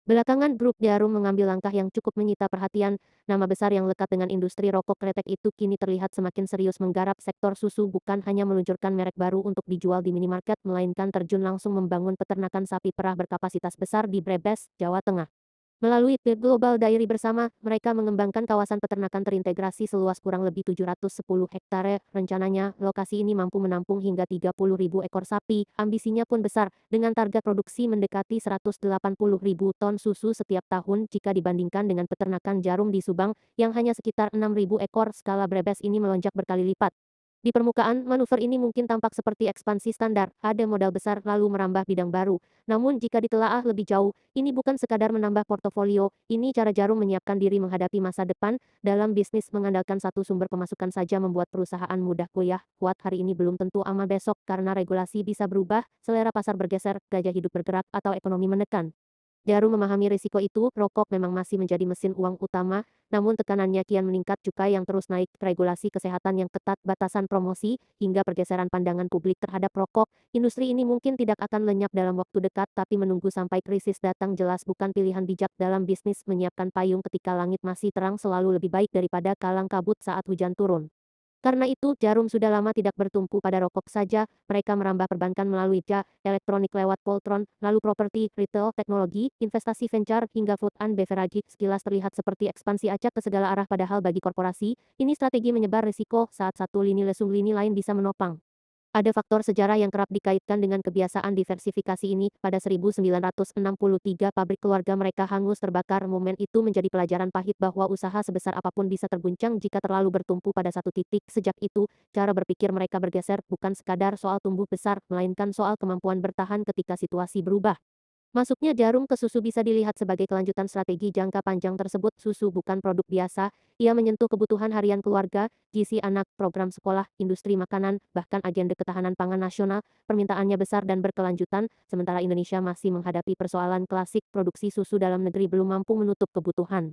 Belakangan grup Jarum mengambil langkah yang cukup menyita perhatian. Nama besar yang lekat dengan industri rokok kretek itu kini terlihat semakin serius menggarap sektor susu, bukan hanya meluncurkan merek baru untuk dijual di minimarket, melainkan terjun langsung membangun peternakan sapi perah berkapasitas besar di Brebes, Jawa Tengah. Melalui The Global Dairy Bersama, mereka mengembangkan kawasan peternakan terintegrasi seluas kurang lebih 710 hektare. Rencananya, lokasi ini mampu menampung hingga 30.000 ekor sapi. Ambisinya pun besar, dengan target produksi mendekati 180.000 ton susu setiap tahun jika dibandingkan dengan peternakan jarum di Subang yang hanya sekitar 6.000 ekor. Skala Brebes ini melonjak berkali lipat. Di permukaan, manuver ini mungkin tampak seperti ekspansi standar, ada modal besar lalu merambah bidang baru. Namun jika ditelaah lebih jauh, ini bukan sekadar menambah portofolio, ini cara Jarum menyiapkan diri menghadapi masa depan. Dalam bisnis mengandalkan satu sumber pemasukan saja membuat perusahaan mudah goyah. Kuat hari ini belum tentu aman besok karena regulasi bisa berubah, selera pasar bergeser, gaya hidup bergerak, atau ekonomi menekan. Jarum memahami risiko itu, rokok memang masih menjadi mesin uang utama, namun tekanannya kian meningkat, cukai yang terus naik, regulasi kesehatan yang ketat, batasan promosi, hingga pergeseran pandangan publik terhadap rokok. Industri ini mungkin tidak akan lenyap dalam waktu dekat, tapi menunggu sampai krisis datang jelas bukan pilihan bijak dalam bisnis. Menyiapkan payung ketika langit masih terang selalu lebih baik daripada kalang kabut saat hujan turun. Karena itu, Jarum sudah lama tidak bertumpu pada rokok saja, mereka merambah perbankan melalui elektronik lewat Poltron, lalu properti, retail, teknologi, investasi venture, hingga food and beverage. Sekilas terlihat seperti ekspansi acak ke segala arah, padahal bagi korporasi, ini strategi menyebar risiko saat satu lini lesung lini lain bisa menopang. Ada faktor sejarah yang kerap dikaitkan dengan kebiasaan diversifikasi ini. Pada 1963, pabrik keluarga mereka hangus terbakar. Momen itu menjadi pelajaran pahit bahwa usaha sebesar apapun bisa terguncang jika terlalu bertumpu pada satu titik. Sejak itu, cara berpikir mereka bergeser, bukan sekadar soal tumbuh besar, melainkan soal kemampuan bertahan ketika situasi berubah. Masuknya Jarum ke susu bisa dilihat sebagai kelanjutan strategi jangka panjang tersebut. Susu bukan produk biasa, ia menyentuh kebutuhan harian keluarga, gizi anak, program sekolah, industri makanan, bahkan agenda ketahanan pangan nasional. Permintaannya besar dan berkelanjutan, sementara Indonesia masih menghadapi persoalan klasik, produksi susu dalam negeri belum mampu menutup kebutuhan.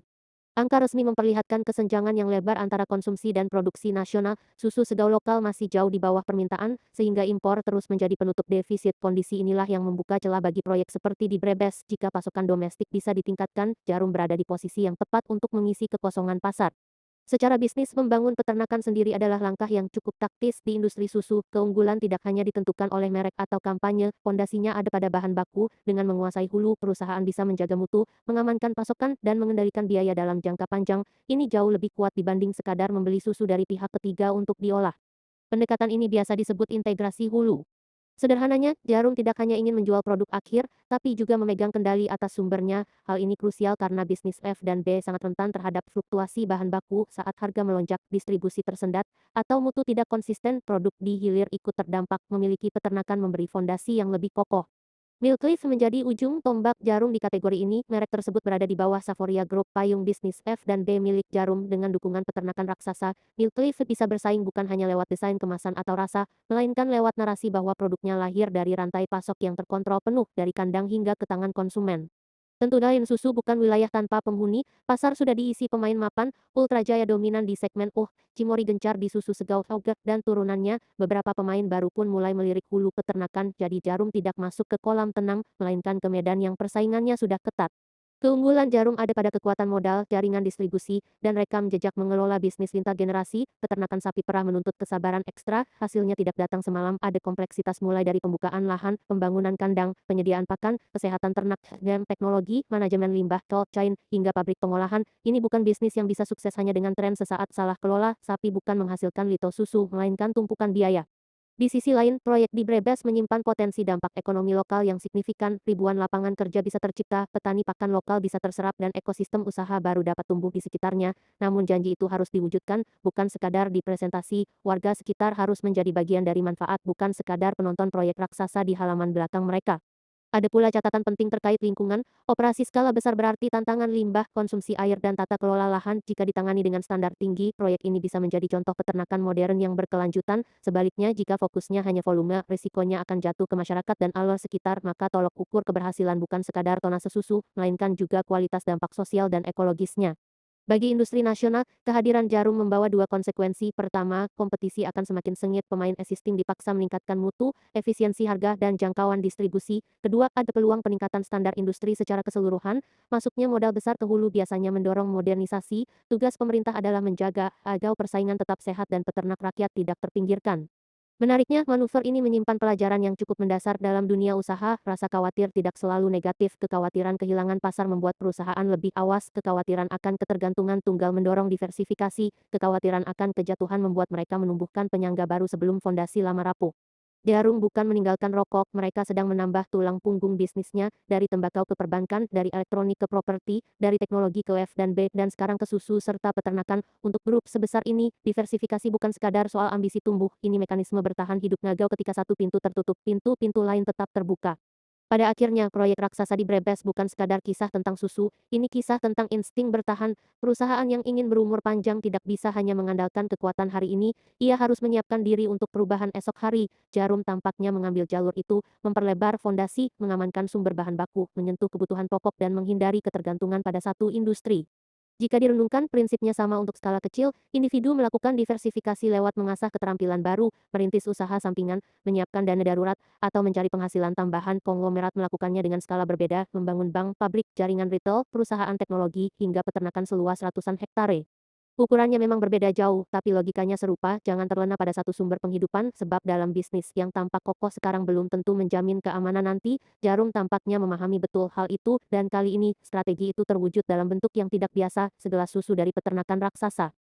Angka resmi memperlihatkan kesenjangan yang lebar antara konsumsi dan produksi nasional. Susu segar lokal masih jauh di bawah permintaan, sehingga impor terus menjadi penutup defisit. Kondisi inilah yang membuka celah bagi proyek seperti di Brebes. Jika pasokan domestik bisa ditingkatkan, Jarum berada di posisi yang tepat untuk mengisi kekosongan pasar. Secara bisnis, membangun peternakan sendiri adalah langkah yang cukup taktis di industri susu. Keunggulan tidak hanya ditentukan oleh merek atau kampanye, fondasinya ada pada bahan baku. Dengan menguasai hulu, perusahaan bisa menjaga mutu, mengamankan pasokan, dan mengendalikan biaya dalam jangka panjang. Ini jauh lebih kuat dibanding sekadar membeli susu dari pihak ketiga untuk diolah. Pendekatan ini biasa disebut integrasi hulu. Sederhananya, Jarum tidak hanya ingin menjual produk akhir, tapi juga memegang kendali atas sumbernya. Hal ini krusial karena bisnis F dan B sangat rentan terhadap fluktuasi bahan baku saat harga melonjak, distribusi tersendat, atau mutu tidak konsisten, produk di hilir ikut terdampak. Memiliki peternakan memberi fondasi yang lebih kokoh. Milkleaf menjadi ujung tombak Jarum di kategori ini. Merek tersebut berada di bawah Savoria Group, payung bisnis F dan B milik Jarum. Dengan dukungan peternakan raksasa, Milkleaf bisa bersaing bukan hanya lewat desain kemasan atau rasa, melainkan lewat narasi bahwa produknya lahir dari rantai pasok yang terkontrol penuh dari kandang hingga ke tangan konsumen. Tentu lain, susu bukan wilayah tanpa penghuni, pasar sudah diisi pemain mapan. Ultrajaya dominan di segmen Cimori gencar di susu segar Ogak dan turunannya, beberapa pemain baru pun mulai melirik hulu peternakan, jadi Jarum tidak masuk ke kolam tenang, melainkan ke medan yang persaingannya sudah ketat. Keunggulan Jarum ada pada kekuatan modal, jaringan distribusi, dan rekam jejak mengelola bisnis lintas generasi. Peternakan sapi perah menuntut kesabaran ekstra, hasilnya tidak datang semalam, ada kompleksitas mulai dari pembukaan lahan, pembangunan kandang, penyediaan pakan, kesehatan ternak, dan teknologi, manajemen limbah, cold chain, hingga pabrik pengolahan. Ini bukan bisnis yang bisa sukses hanya dengan tren sesaat. Salah kelola, sapi bukan menghasilkan liter susu, melainkan tumpukan biaya. Di sisi lain, proyek di Brebes menyimpan potensi dampak ekonomi lokal yang signifikan. Ribuan lapangan kerja bisa tercipta, petani pakan lokal bisa terserap, dan ekosistem usaha baru dapat tumbuh di sekitarnya. Namun janji itu harus diwujudkan, bukan sekadar dipresentasi. Warga sekitar harus menjadi bagian dari manfaat, bukan sekadar penonton proyek raksasa di halaman belakang mereka. Ada pula catatan penting terkait lingkungan. Operasi skala besar berarti tantangan limbah, konsumsi air, dan tata kelola lahan. Jika ditangani dengan standar tinggi, proyek ini bisa menjadi contoh peternakan modern yang berkelanjutan. Sebaliknya, jika fokusnya hanya volume, risikonya akan jatuh ke masyarakat dan alam sekitar. Maka tolok ukur keberhasilan bukan sekadar tonase susu, melainkan juga kualitas dampak sosial dan ekologisnya. Bagi industri nasional, kehadiran Jarum membawa dua konsekuensi. Pertama, kompetisi akan semakin sengit, pemain existing dipaksa meningkatkan mutu, efisiensi harga, dan jangkauan distribusi. Kedua, ada peluang peningkatan standar industri secara keseluruhan. Masuknya modal besar ke hulu biasanya mendorong modernisasi. Tugas pemerintah adalah menjaga agar persaingan tetap sehat dan peternak rakyat tidak terpinggirkan. Menariknya, manuver ini menyimpan pelajaran yang cukup mendasar dalam dunia usaha. Rasa khawatir tidak selalu negatif. Kekhawatiran kehilangan pasar membuat perusahaan lebih awas. Kekhawatiran akan ketergantungan tunggal mendorong diversifikasi. Kekhawatiran akan kejatuhan membuat mereka menumbuhkan penyangga baru sebelum fondasi lama rapuh. Jarum bukan meninggalkan rokok, mereka sedang menambah tulang punggung bisnisnya, dari tembakau ke perbankan, dari elektronik ke properti, dari teknologi ke F&B, dan sekarang ke susu serta peternakan. Untuk grup sebesar ini, diversifikasi bukan sekadar soal ambisi tumbuh, ini mekanisme bertahan hidup ngagau ketika satu pintu tertutup, pintu-pintu lain tetap terbuka. Pada akhirnya, proyek raksasa di Brebes bukan sekadar kisah tentang susu, ini kisah tentang insting bertahan. Perusahaan yang ingin berumur panjang tidak bisa hanya mengandalkan kekuatan hari ini, ia harus menyiapkan diri untuk perubahan esok hari. Jarum tampaknya mengambil jalur itu, memperlebar fondasi, mengamankan sumber bahan baku, menyentuh kebutuhan pokok dan menghindari ketergantungan pada satu industri. Jika direnungkan, prinsipnya sama untuk skala kecil, individu melakukan diversifikasi lewat mengasah keterampilan baru, merintis usaha sampingan, menyiapkan dana darurat, atau mencari penghasilan tambahan. Konglomerat melakukannya dengan skala berbeda, membangun bank, pabrik, jaringan retail, perusahaan teknologi, hingga peternakan seluas ratusan hektare. Ukurannya memang berbeda jauh, tapi logikanya serupa. Jangan terlena pada satu sumber penghidupan, sebab dalam bisnis yang tampak kokoh sekarang belum tentu menjamin keamanan nanti. Jarum tampaknya memahami betul hal itu, dan kali ini, strategi itu terwujud dalam bentuk yang tidak biasa, segelas susu dari peternakan raksasa.